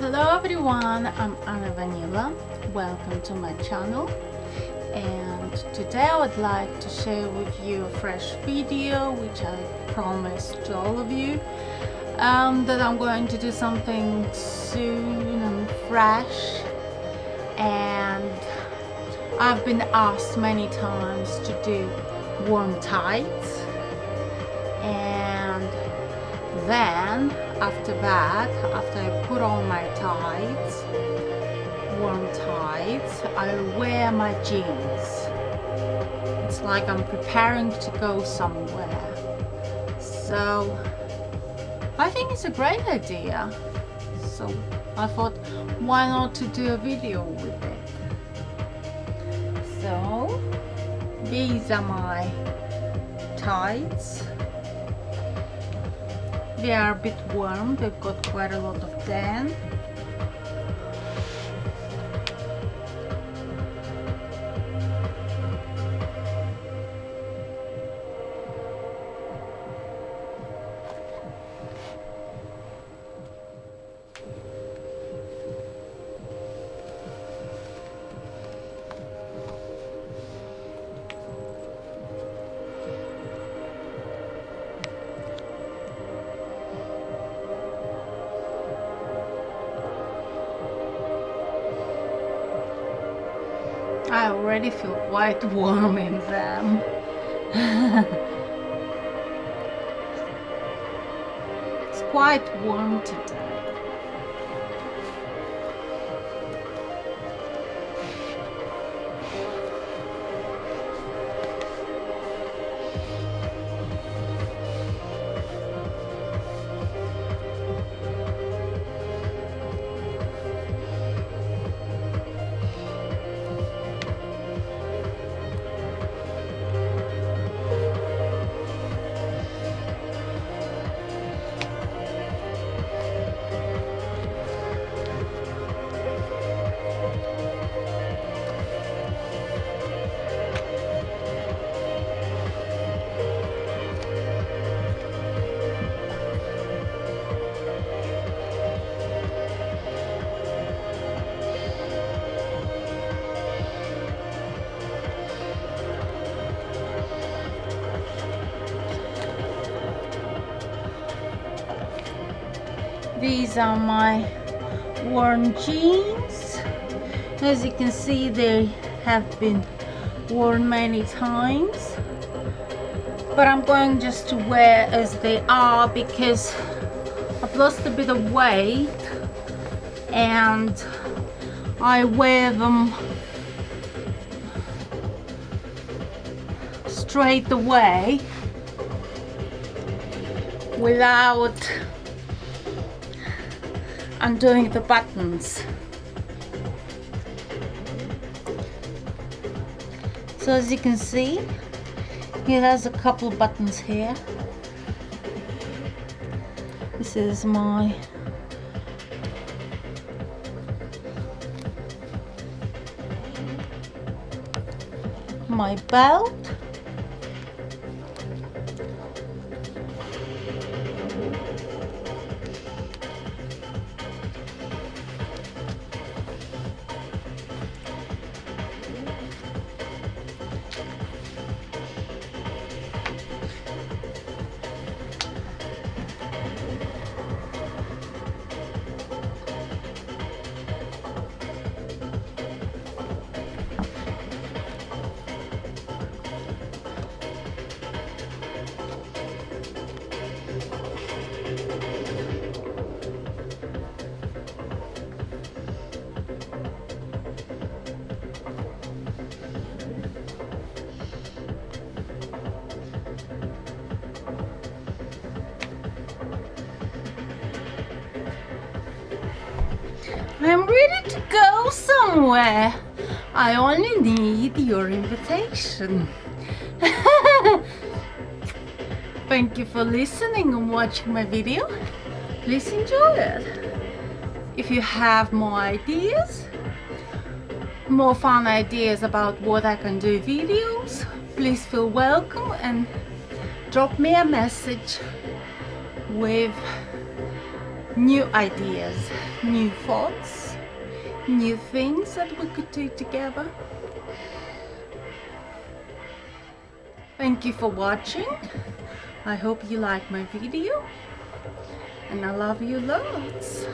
Hello everyone, I'm Vanila. Welcome to my channel, and today I would like to share with you a fresh video which I promised to all of you, that I'm going to do something soon and fresh. And I've been asked many times to do warm tights, and then after I put on my tights, warm tights, I wear my jeans. It's like I'm preparing to go somewhere. So I think it's a great idea. So I thought, why not to do a video with it? So these are my tights. They are a bit warm, they've got quite a lot of tan. I already feel quite warm in them. It's quite warm today. These are my worn jeans. As you can see, they have been worn many times, but I'm going just to wear as they are because I've lost a bit of weight and I wear them straight away without undoing the buttons. So as you can see, it has a couple buttons here. This is my belt. I'm ready to go somewhere. I only need your invitation. Thank you for listening and watching my video. Please enjoy it. If you have more ideas, more fun ideas about what I can do videos, please feel welcome and drop me a message with new ideas, new thoughts, new things that we could do together. Thank you for watching. I hope you like my video, and I love you loads.